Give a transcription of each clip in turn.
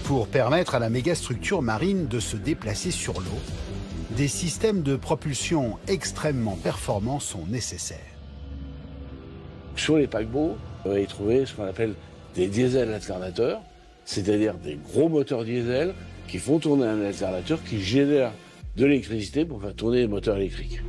Pour permettre à la mégastructure marine de se déplacer sur l'eau, des systèmes de propulsion extrêmement performants sont nécessaires. Sur les paquebots, on va y trouver ce qu'on appelle des diesels alternateurs, c'est-à-dire des gros moteurs diesel qui font tourner un alternateur qui génère de l'électricité pour faire tourner les moteurs électriques.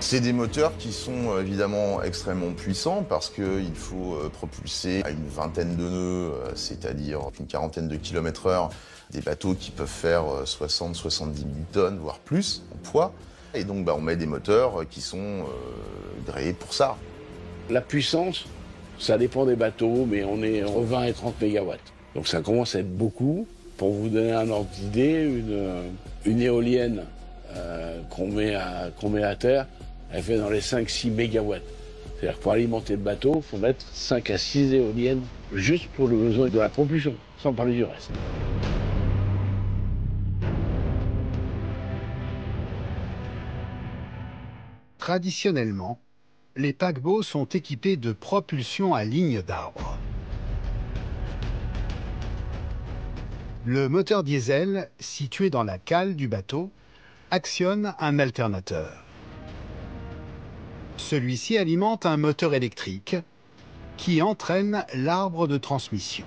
C'est des moteurs qui sont évidemment extrêmement puissants parce qu'il faut propulser à une vingtaine de nœuds, c'est-à-dire une quarantaine de km/h, des bateaux qui peuvent faire 60-70 000 tonnes, voire plus en poids. Et donc on met des moteurs qui sont gréés pour ça. La puissance, ça dépend des bateaux, mais on est entre 20 et 30 mégawatts. Donc ça commence à être beaucoup. Pour vous donner un ordre d'idée, une éolienne qu'on met à terre, elle fait dans les 5-6 mégawatts. C'est-à-dire que pour alimenter le bateau, il faut mettre 5 à 6 éoliennes juste pour le besoin de la propulsion, sans parler du reste. Traditionnellement, les paquebots sont équipés de propulsion à ligne d'arbre. Le moteur diesel, situé dans la cale du bateau, actionne un alternateur. Celui-ci alimente un moteur électrique qui entraîne l'arbre de transmission.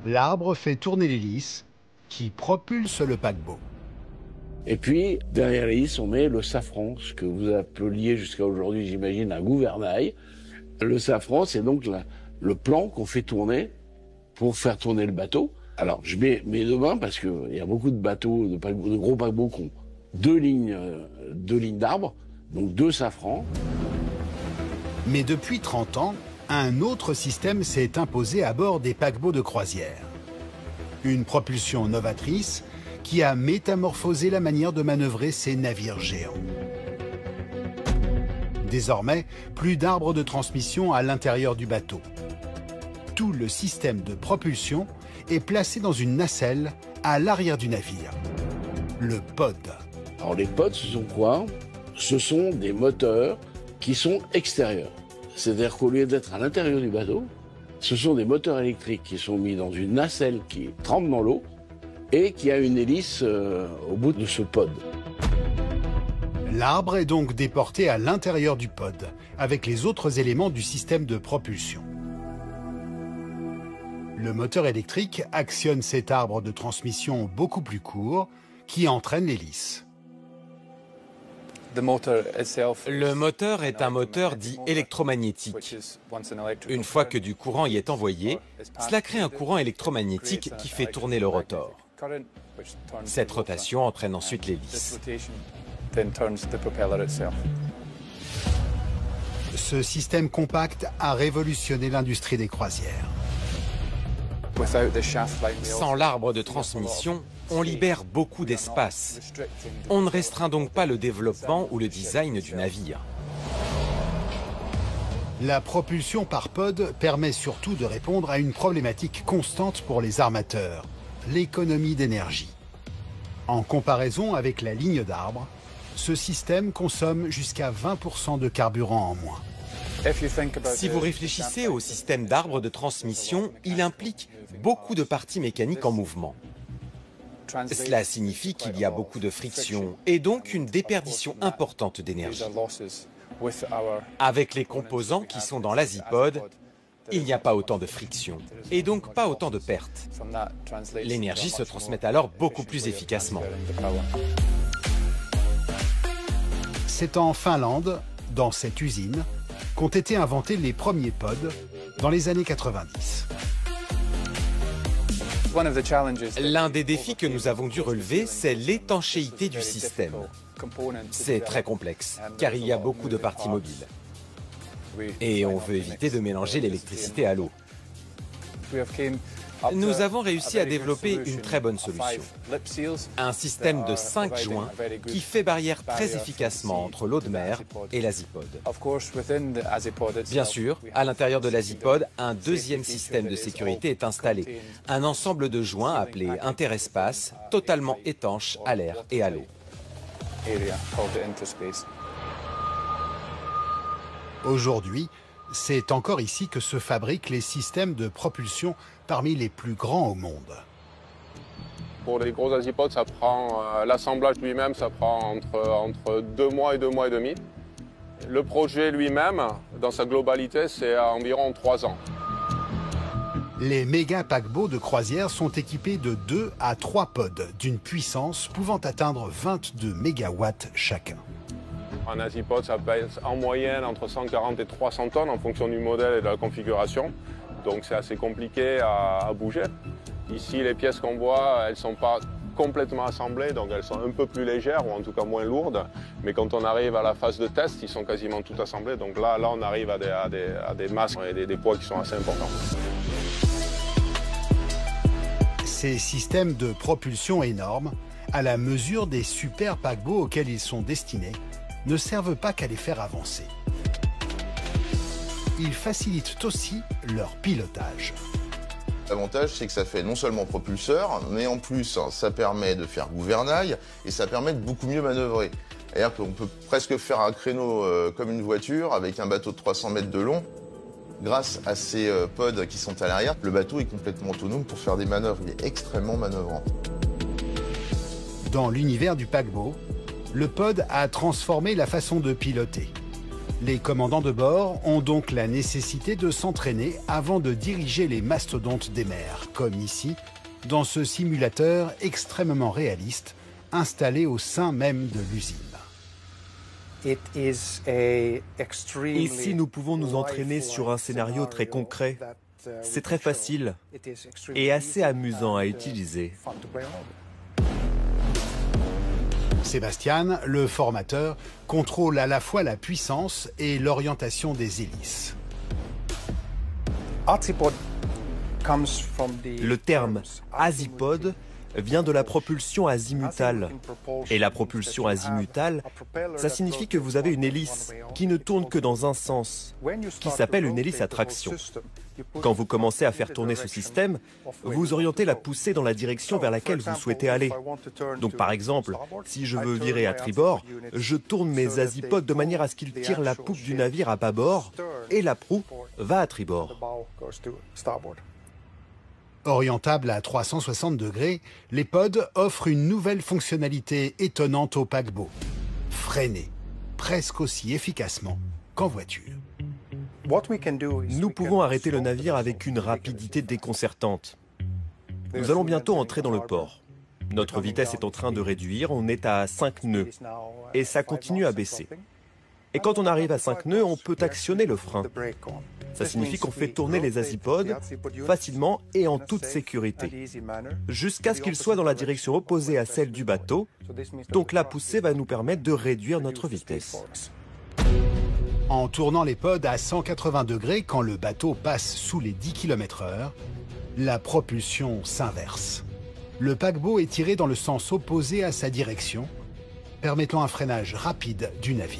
L'arbre fait tourner l'hélice qui propulse le paquebot. Et puis, derrière l'hélice, on met le safran, ce que vous appeliez jusqu'à aujourd'hui, j'imagine, un gouvernail. Le safran, c'est donc le plan qu'on fait tourner pour faire tourner le bateau. Alors, je mets mes deux mains parce qu'il y a beaucoup de bateaux, de gros paquebots qui ont deux lignes d'arbres, donc deux safrans. Mais depuis 30 ans, un autre système s'est imposé à bord des paquebots de croisière. Une propulsion novatrice qui a métamorphosé la manière de manœuvrer ces navires géants. Désormais, plus d'arbres de transmission à l'intérieur du bateau. Tout le système de propulsion est placé dans une nacelle à l'arrière du navire, le pod. Alors les pods, ce sont quoi? Ce sont des moteurs qui sont extérieurs. C'est-à-dire qu'au lieu d'être à l'intérieur du bateau, ce sont des moteurs électriques qui sont mis dans une nacelle qui trempe dans l'eau et qui a une hélice au bout de ce pod. L'arbre est donc déporté à l'intérieur du pod, avec les autres éléments du système de propulsion. Le moteur électrique actionne cet arbre de transmission beaucoup plus court, qui entraîne l'hélice. Le moteur est un moteur dit électromagnétique. Une fois que du courant y est envoyé, cela crée un courant électromagnétique qui fait tourner le rotor. Cette rotation entraîne ensuite l'hélice. Ce système compact a révolutionné l'industrie des croisières. Sans l'arbre de transmission, on libère beaucoup d'espace. On ne restreint donc pas le développement ou le design du navire. La propulsion par pod permet surtout de répondre à une problématique constante pour les armateurs, l'économie d'énergie. En comparaison avec la ligne d'arbre, ce système consomme jusqu'à 20% de carburant en moins. Si vous réfléchissez au système d'arbre de transmission, il implique beaucoup de parties mécaniques en mouvement. Cela signifie qu'il y a beaucoup de friction et donc une déperdition importante d'énergie. Avec les composants qui sont dans l'azipod, il n'y a pas autant de friction et donc pas autant de pertes. L'énergie se transmet alors beaucoup plus efficacement. C'est en Finlande, dans cette usine, qu'ont été inventés les premiers pods dans les années 90. L'un des défis que nous avons dû relever, c'est l'étanchéité du système. C'est très complexe, car il y a beaucoup de parties mobiles. Et on veut éviter de mélanger l'électricité à l'eau. Nous avons réussi à développer une très bonne solution. Un système de 5 joints qui fait barrière très efficacement entre l'eau de mer et l'azipod. Bien sûr, à l'intérieur de l'azipod, un deuxième système de sécurité est installé. Un ensemble de joints appelé interespace, totalement étanche à l'air et à l'eau. Aujourd'hui, C'est encore ici que se fabriquent les systèmes de propulsion parmi les plus grands au monde. Pour les gros azipodes, ça prend l'assemblage lui-même, ça prend entre 2 mois et 2 mois et demi. Le projet lui-même, dans sa globalité, c'est à environ 3 ans. Les méga paquebots de croisière sont équipés de 2 à 3 pods d'une puissance pouvant atteindre 22 mégawatts chacun. Un azipode, ça pèse en moyenne entre 140 et 300 tonnes en fonction du modèle et de la configuration. Donc c'est assez compliqué à bouger. Ici, les pièces qu'on voit, elles ne sont pas complètement assemblées, donc elles sont un peu plus légères ou en tout cas moins lourdes. Mais quand on arrive à la phase de test, ils sont quasiment toutes assemblées. Donc là on arrive à des masses et des poids qui sont assez importants. Ces systèmes de propulsion énormes, à la mesure des super paquebots auxquels ils sont destinés, ne servent pas qu'à les faire avancer. Ils facilitent aussi leur pilotage. L'avantage, c'est que ça fait non seulement propulseur, mais en plus, ça permet de faire gouvernail et ça permet de beaucoup mieux manœuvrer. C'est-à-dire qu'on peut presque faire un créneau comme une voiture avec un bateau de 300 mètres de long. Grâce à ces pods qui sont à l'arrière, le bateau est complètement autonome pour faire des manœuvres. Il est extrêmement manœuvrant. Dans l'univers du paquebot, le pod a transformé la façon de piloter. Les commandants de bord ont donc la nécessité de s'entraîner avant de diriger les mastodontes des mers, comme ici, dans ce simulateur extrêmement réaliste, installé au sein même de l'usine. Ici, nous pouvons nous entraîner sur un scénario très concret. C'est très facile et assez amusant à utiliser. Sébastien, le formateur, contrôle à la fois la puissance et l'orientation des hélices. Le terme azipode vient de la propulsion azimutale. Et la propulsion azimutale, ça signifie que vous avez une hélice qui ne tourne que dans un sens, qui s'appelle une hélice à traction. Quand vous commencez à faire tourner ce système, vous orientez la poussée dans la direction vers laquelle vous souhaitez aller. Donc par exemple, si je veux virer à tribord, je tourne mes azipodes de manière à ce qu'ils tirent la poupe du navire à bâbord et la proue va à tribord. Orientables à 360 degrés, les pods offrent une nouvelle fonctionnalité étonnante au paquebot. Freiner, presque aussi efficacement qu'en voiture. Nous pouvons arrêter le navire avec une rapidité déconcertante. Nous allons bientôt entrer dans le port. Notre vitesse est en train de réduire, on est à 5 nœuds et ça continue à baisser. Et quand on arrive à 5 nœuds, on peut actionner le frein. Ça signifie qu'on fait tourner les azipodes facilement et en toute sécurité, jusqu'à ce qu'ils soient dans la direction opposée à celle du bateau. Donc la poussée va nous permettre de réduire notre vitesse. En tournant les pods à 180 degrés quand le bateau passe sous les 10 km/h, la propulsion s'inverse. Le paquebot est tiré dans le sens opposé à sa direction, permettant un freinage rapide du navire.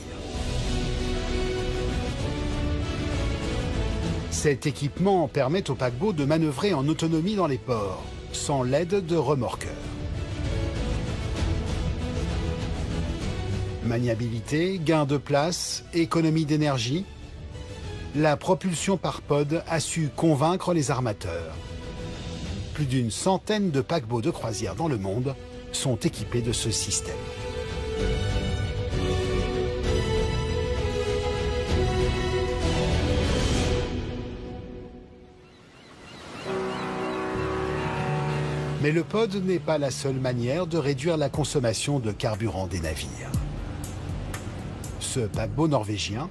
Cet équipement permet au paquebot de manœuvrer en autonomie dans les ports, sans l'aide de remorqueurs. Maniabilité, gain de place, économie d'énergie, la propulsion par pod a su convaincre les armateurs. Plus d'une centaine de paquebots de croisière dans le monde sont équipés de ce système. Mais le pod n'est pas la seule manière de réduire la consommation de carburant des navires. Ce paquebot norvégien,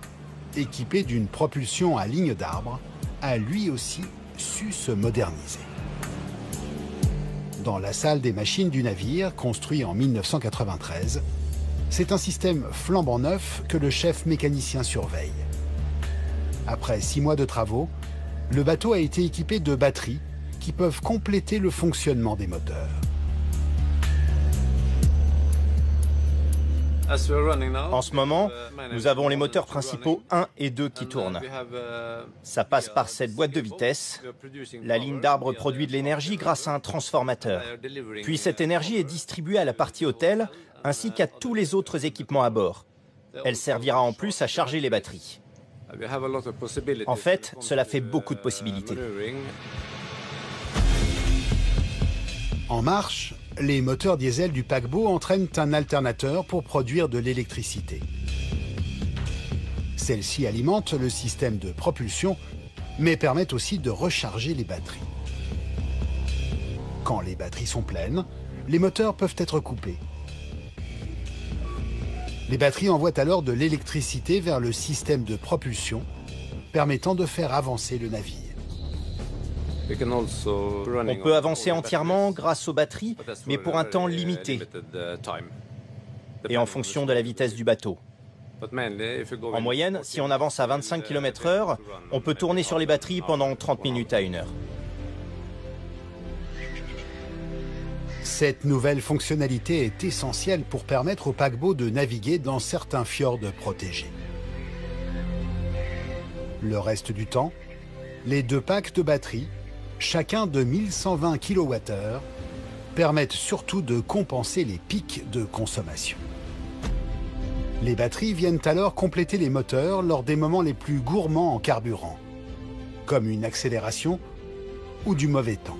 équipé d'une propulsion à ligne d'arbre, a lui aussi su se moderniser. Dans la salle des machines du navire, construit en 1993, c'est un système flambant neuf que le chef mécanicien surveille. Après 6 mois de travaux, le bateau a été équipé de batteries qui peuvent compléter le fonctionnement des moteurs. En ce moment, nous avons les moteurs principaux 1 et 2 qui tournent. Ça passe par cette boîte de vitesse. La ligne d'arbre produit de l'énergie grâce à un transformateur. Puis cette énergie est distribuée à la partie hôtel ainsi qu'à tous les autres équipements à bord. Elle servira en plus à charger les batteries. En fait, cela fait beaucoup de possibilités. En marche, les moteurs diesel du paquebot entraînent un alternateur pour produire de l'électricité. Celle-ci alimente le système de propulsion, mais permet aussi de recharger les batteries. Quand les batteries sont pleines, les moteurs peuvent être coupés. Les batteries envoient alors de l'électricité vers le système de propulsion, permettant de faire avancer le navire. On peut avancer entièrement grâce aux batteries, mais pour un temps limité et en fonction de la vitesse du bateau. En moyenne, si on avance à 25 km/h, on peut tourner sur les batteries pendant 30 minutes à 1 heure. Cette nouvelle fonctionnalité est essentielle pour permettre au paquebot de naviguer dans certains fjords protégés. Le reste du temps, les deux packs de batteries, chacun de 1120 kWh, permettent surtout de compenser les pics de consommation. Les batteries viennent alors compléter les moteurs lors des moments les plus gourmands en carburant, comme une accélération ou du mauvais temps.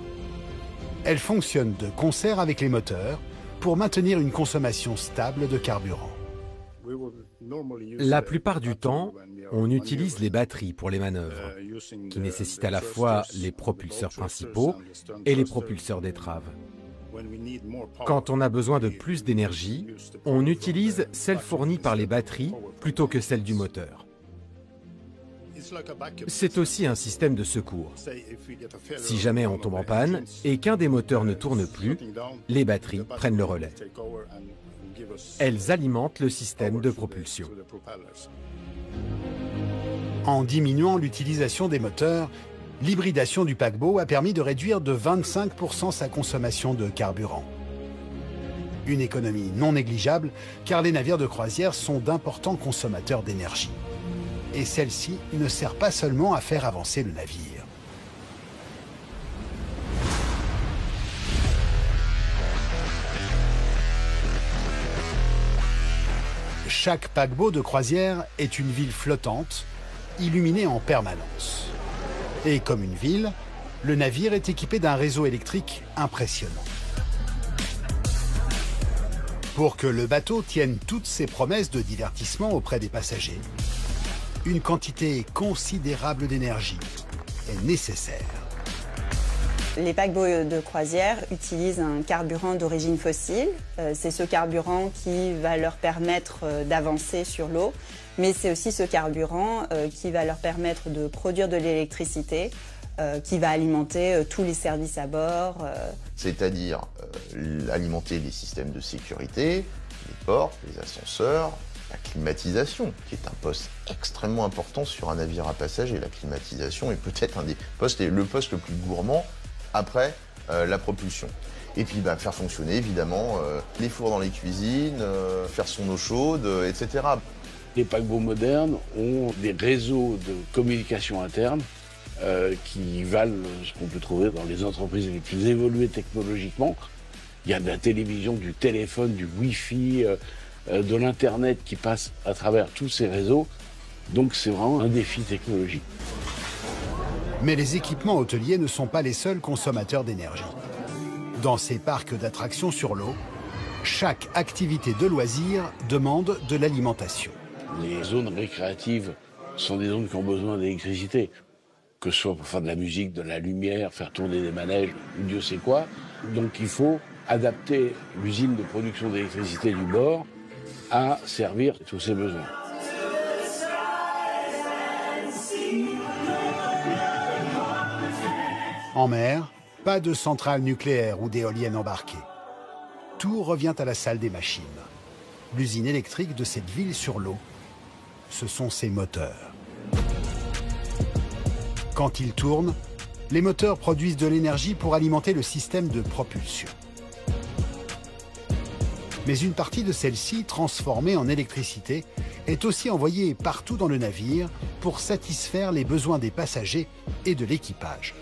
Elles fonctionnent de concert avec les moteurs pour maintenir une consommation stable de carburant. La plupart du temps, on utilise les batteries pour les manœuvres, qui nécessitent à la fois les propulseurs principaux et les propulseurs d'étrave. Quand on a besoin de plus d'énergie, on utilise celle fournie par les batteries plutôt que celle du moteur. C'est aussi un système de secours. Si jamais on tombe en panne et qu'un des moteurs ne tourne plus, les batteries prennent le relais. Elles alimentent le système de propulsion. En diminuant l'utilisation des moteurs, l'hybridation du paquebot a permis de réduire de 25% sa consommation de carburant. Une économie non négligeable car les navires de croisière sont d'importants consommateurs d'énergie. Et celle-ci ne sert pas seulement à faire avancer le navire. Chaque paquebot de croisière est une ville flottante, illuminée en permanence. Et comme une ville, le navire est équipé d'un réseau électrique impressionnant. Pour que le bateau tienne toutes ses promesses de divertissement auprès des passagers, une quantité considérable d'énergie est nécessaire. Les paquebots de croisière utilisent un carburant d'origine fossile. C'est ce carburant qui va leur permettre d'avancer sur l'eau, mais c'est aussi ce carburant qui va leur permettre de produire de l'électricité, qui va alimenter tous les services à bord. C'est-à-dire alimenter les systèmes de sécurité, les portes, les ascenseurs, la climatisation, qui est un poste extrêmement important sur un navire à passagers. La climatisation est peut-être un des postes, le poste le plus gourmand après la propulsion. Et puis faire fonctionner évidemment les fours dans les cuisines, faire son eau chaude, etc. Les paquebots modernes ont des réseaux de communication interne qui valent ce qu'on peut trouver dans les entreprises les plus évoluées technologiquement. Il y a de la télévision, du téléphone, du Wi-Fi, de l'Internet qui passe à travers tous ces réseaux. Donc c'est vraiment un défi technologique. Mais les équipements hôteliers ne sont pas les seuls consommateurs d'énergie. Dans ces parcs d'attractions sur l'eau, chaque activité de loisir demande de l'alimentation. Les zones récréatives sont des zones qui ont besoin d'électricité, que ce soit pour faire de la musique, de la lumière, faire tourner des manèges, ou Dieu sait quoi. Donc il faut adapter l'usine de production d'électricité du bord à servir tous ces besoins. En mer, pas de centrale nucléaire ou d'éoliennes embarquées. Tout revient à la salle des machines. L'usine électrique de cette ville sur l'eau, ce sont ses moteurs. Quand ils tournent, les moteurs produisent de l'énergie pour alimenter le système de propulsion. Mais une partie de celle-ci, transformée en électricité, est aussi envoyée partout dans le navire pour satisfaire les besoins des passagers et de l'équipage.